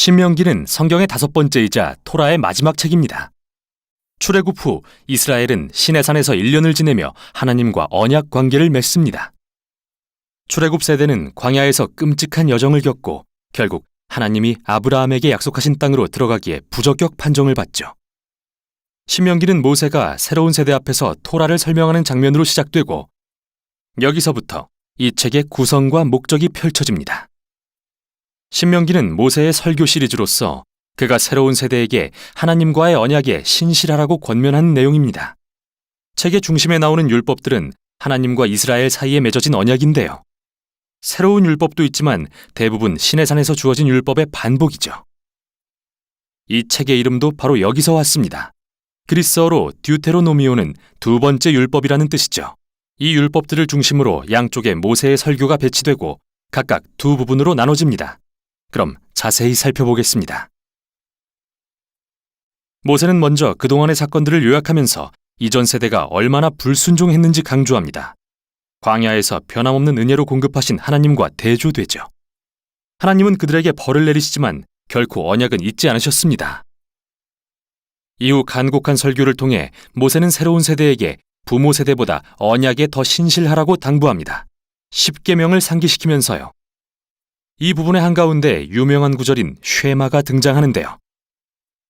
신명기는 성경의 5번째이자 토라의 마지막 책입니다. 출애굽 후 이스라엘은 시내산에서 1년을 지내며 하나님과 언약 관계를 맺습니다. 출애굽 세대는 광야에서 끔찍한 여정을 겪고 결국 하나님이 아브라함에게 약속하신 땅으로 들어가기에 부적격 판정을 받죠. 신명기는 모세가 새로운 세대 앞에서 토라를 설명하는 장면으로 시작되고 여기서부터 이 책의 구성과 목적이 펼쳐집니다. 신명기는 모세의 설교 시리즈로서 그가 새로운 세대에게 하나님과의 언약에 신실하라고 권면하는 내용입니다. 책의 중심에 나오는 율법들은 하나님과 이스라엘 사이에 맺어진 언약인데요. 새로운 율법도 있지만 대부분 시내산에서 주어진 율법의 반복이죠. 이 책의 이름도 바로 여기서 왔습니다. 그리스어로 듀테로노미오는 2번째 율법이라는 뜻이죠. 이 율법들을 중심으로 양쪽에 모세의 설교가 배치되고 각각 2부분으로 나눠집니다. 그럼 자세히 살펴보겠습니다. 모세는 먼저 그동안의 사건들을 요약하면서 이전 세대가 얼마나 불순종했는지 강조합니다. 광야에서 변함없는 은혜로 공급하신 하나님과 대조되죠. 하나님은 그들에게 벌을 내리시지만 결코 언약은 잊지 않으셨습니다. 이후 간곡한 설교를 통해 모세는 새로운 세대에게 부모 세대보다 언약에 더 신실하라고 당부합니다. 10계명을 상기시키면서요. 이 부분의 한가운데 유명한 구절인 쉐마가 등장하는데요.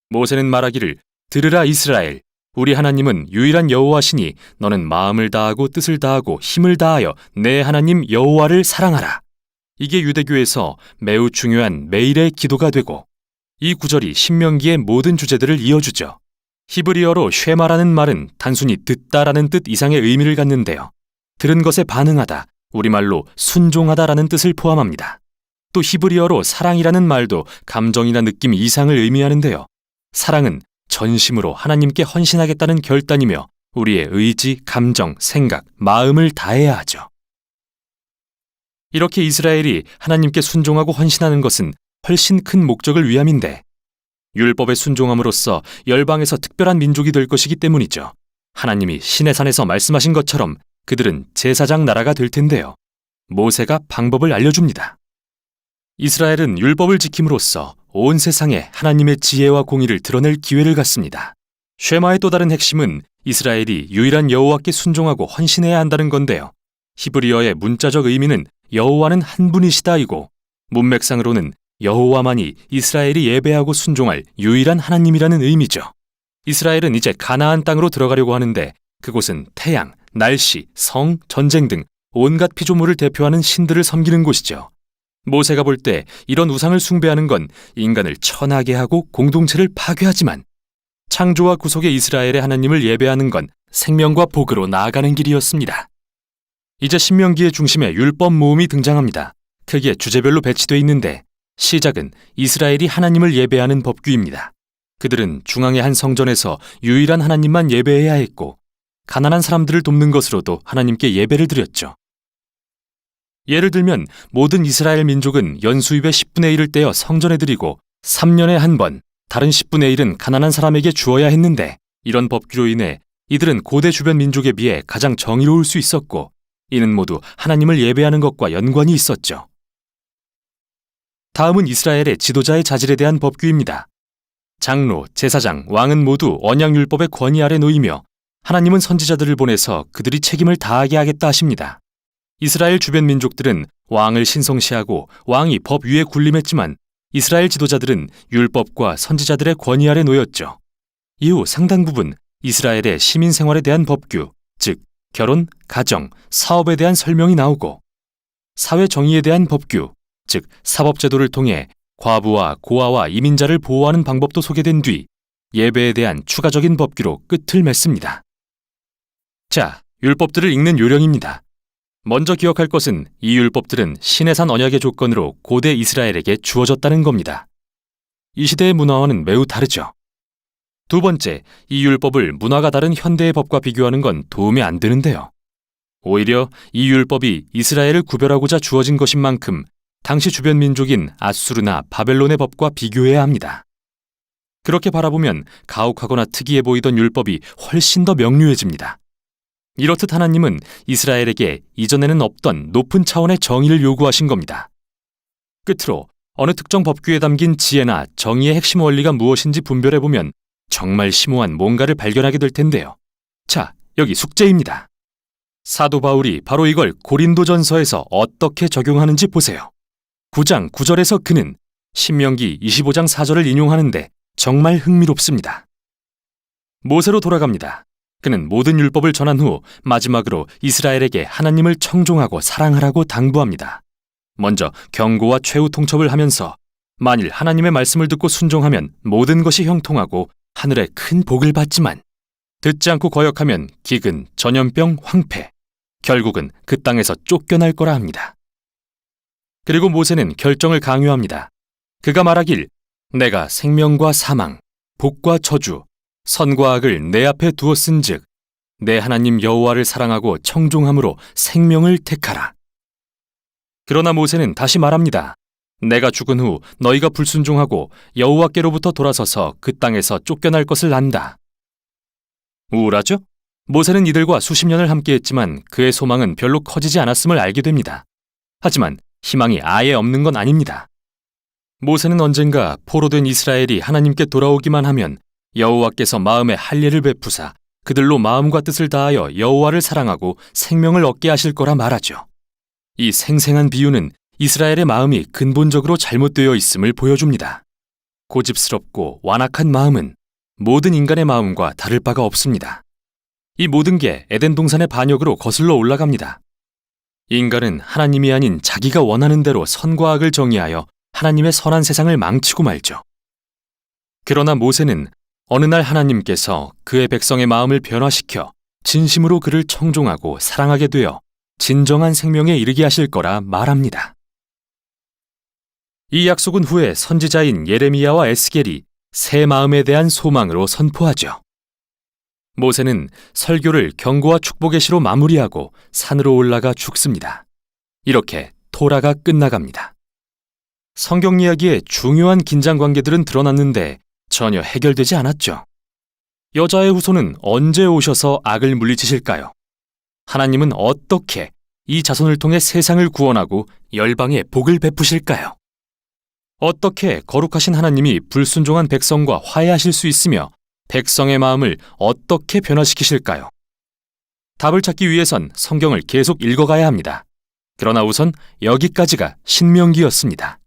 모세는 말하기를 들으라 이스라엘, 우리 하나님은 유일한 여호와시니 너는 마음을 다하고 뜻을 다하고 힘을 다하여 내 하나님 여호와를 사랑하라. 이게 유대교에서 매우 중요한 매일의 기도가 되고 이 구절이 신명기의 모든 주제들을 이어주죠. 히브리어로 쉐마라는 말은 단순히 듣다라는 뜻 이상의 의미를 갖는데요. 들은 것에 반응하다, 우리말로 순종하다라는 뜻을 포함합니다. 또 히브리어로 사랑이라는 말도 감정이나 느낌 이상을 의미하는데요. 사랑은 전심으로 하나님께 헌신하겠다는 결단이며 우리의 의지, 감정, 생각, 마음을 다해야 하죠. 이렇게 이스라엘이 하나님께 순종하고 헌신하는 것은 훨씬 큰 목적을 위함인데 율법에 순종함으로써 열방에서 특별한 민족이 될 것이기 때문이죠. 하나님이 시내산에서 말씀하신 것처럼 그들은 제사장 나라가 될 텐데요. 모세가 방법을 알려줍니다. 이스라엘은 율법을 지킴으로써 온 세상에 하나님의 지혜와 공의를 드러낼 기회를 갖습니다. 쉐마의 또 다른 핵심은 이스라엘이 유일한 여호와께 순종하고 헌신해야 한다는 건데요. 히브리어의 문자적 의미는 여호와는 한 분이시다이고 문맥상으로는 여호와만이 이스라엘이 예배하고 순종할 유일한 하나님이라는 의미죠. 이스라엘은 이제 가나안 땅으로 들어가려고 하는데 그곳은 태양, 날씨, 성, 전쟁 등 온갖 피조물을 대표하는 신들을 섬기는 곳이죠. 모세가 볼 때 이런 우상을 숭배하는 건 인간을 천하게 하고 공동체를 파괴하지만 창조와 구속의 이스라엘의 하나님을 예배하는 건 생명과 복으로 나아가는 길이었습니다. 이제 신명기의 중심에 율법 모음이 등장합니다. 크게 주제별로 배치되어 있는데 시작은 이스라엘이 하나님을 예배하는 법규입니다. 그들은 중앙의 한 성전에서 유일한 하나님만 예배해야 했고 가난한 사람들을 돕는 것으로도 하나님께 예배를 드렸죠. 예를 들면 모든 이스라엘 민족은 연수입의 10분의 1을 떼어 성전에 드리고 3년에 한 번 다른 10분의 1은 가난한 사람에게 주어야 했는데 이런 법규로 인해 이들은 고대 주변 민족에 비해 가장 정의로울 수 있었고 이는 모두 하나님을 예배하는 것과 연관이 있었죠. 다음은 이스라엘의 지도자의 자질에 대한 법규입니다. 장로, 제사장, 왕은 모두 언약율법의 권위 아래 놓이며 하나님은 선지자들을 보내서 그들이 책임을 다하게 하겠다 하십니다. 이스라엘 주변 민족들은 왕을 신성시하고 왕이 법 위에 군림했지만 이스라엘 지도자들은 율법과 선지자들의 권위 아래 놓였죠. 이후 상당 부분 이스라엘의 시민 생활에 대한 법규, 즉 결혼, 가정, 사업에 대한 설명이 나오고 사회 정의에 대한 법규, 즉 사법제도를 통해 과부와 고아와 이민자를 보호하는 방법도 소개된 뒤 예배에 대한 추가적인 법규로 끝을 맺습니다. 자, 율법들을 읽는 요령입니다. 먼저 기억할 것은 이 율법들은 시내산 언약의 조건으로 고대 이스라엘에게 주어졌다는 겁니다. 이 시대의 문화와는 매우 다르죠. 두 번째, 이 율법을 문화가 다른 현대의 법과 비교하는 건 도움이 안 되는데요. 오히려 이 율법이 이스라엘을 구별하고자 주어진 것인 만큼 당시 주변 민족인 아수르나 바벨론의 법과 비교해야 합니다. 그렇게 바라보면 가혹하거나 특이해 보이던 율법이 훨씬 더 명료해집니다. 이렇듯 하나님은 이스라엘에게 이전에는 없던 높은 차원의 정의를 요구하신 겁니다. 끝으로 어느 특정 법규에 담긴 지혜나 정의의 핵심 원리가 무엇인지 분별해보면 정말 심오한 뭔가를 발견하게 될 텐데요. 자, 여기 숙제입니다. 사도 바울이 바로 이걸 고린도전서에서 어떻게 적용하는지 보세요. 9장 9절에서 그는 신명기 25장 4절을 인용하는데 정말 흥미롭습니다. 모세로 돌아갑니다. 그는 모든 율법을 전한 후 마지막으로 이스라엘에게 하나님을 청종하고 사랑하라고 당부합니다. 먼저 경고와 최후 통첩을 하면서 만일 하나님의 말씀을 듣고 순종하면 모든 것이 형통하고 하늘에 큰 복을 받지만 듣지 않고 거역하면 기근, 전염병, 황폐, 결국은 그 땅에서 쫓겨날 거라 합니다. 그리고 모세는 결정을 강요합니다. 그가 말하길 내가 생명과 사망, 복과 저주, 선과 악을 내 앞에 두었은즉 내 하나님 여호와를 사랑하고 청종함으로 생명을 택하라. 그러나 모세는 다시 말합니다. 내가 죽은 후 너희가 불순종하고 여호와께로부터 돌아서서 그 땅에서 쫓겨날 것을 안다. 우울하죠? 모세는 이들과 수십 년을 함께했지만 그의 소망은 별로 커지지 않았음을 알게 됩니다. 하지만 희망이 아예 없는 건 아닙니다. 모세는 언젠가 포로된 이스라엘이 하나님께 돌아오기만 하면 여호와께서 마음에 할례를 베푸사 그들로 마음과 뜻을 다하여 여호와를 사랑하고 생명을 얻게 하실 거라 말하죠. 이 생생한 비유는 이스라엘의 마음이 근본적으로 잘못되어 있음을 보여줍니다. 고집스럽고 완악한 마음은 모든 인간의 마음과 다를 바가 없습니다. 이 모든 게 에덴 동산의 반역으로 거슬러 올라갑니다. 인간은 하나님이 아닌 자기가 원하는 대로 선과 악을 정의하여 하나님의 선한 세상을 망치고 말죠. 그러나 모세는 어느 날 하나님께서 그의 백성의 마음을 변화시켜 진심으로 그를 청종하고 사랑하게 되어 진정한 생명에 이르게 하실 거라 말합니다. 이 약속은 후에 선지자인 예레미야와 에스겔이 새 마음에 대한 소망으로 선포하죠. 모세는 설교를 경고와 축복의 시로 마무리하고 산으로 올라가 죽습니다. 이렇게 토라가 끝나갑니다. 성경 이야기의 중요한 긴장 관계들은 드러났는데 전혀 해결되지 않았죠. 여자의 후손은 언제 오셔서 악을 물리치실까요? 하나님은 어떻게 이 자손을 통해 세상을 구원하고 열방에 복을 베푸실까요? 어떻게 거룩하신 하나님이 불순종한 백성과 화해하실 수 있으며 백성의 마음을 어떻게 변화시키실까요? 답을 찾기 위해선 성경을 계속 읽어가야 합니다. 그러나 우선 여기까지가 신명기였습니다.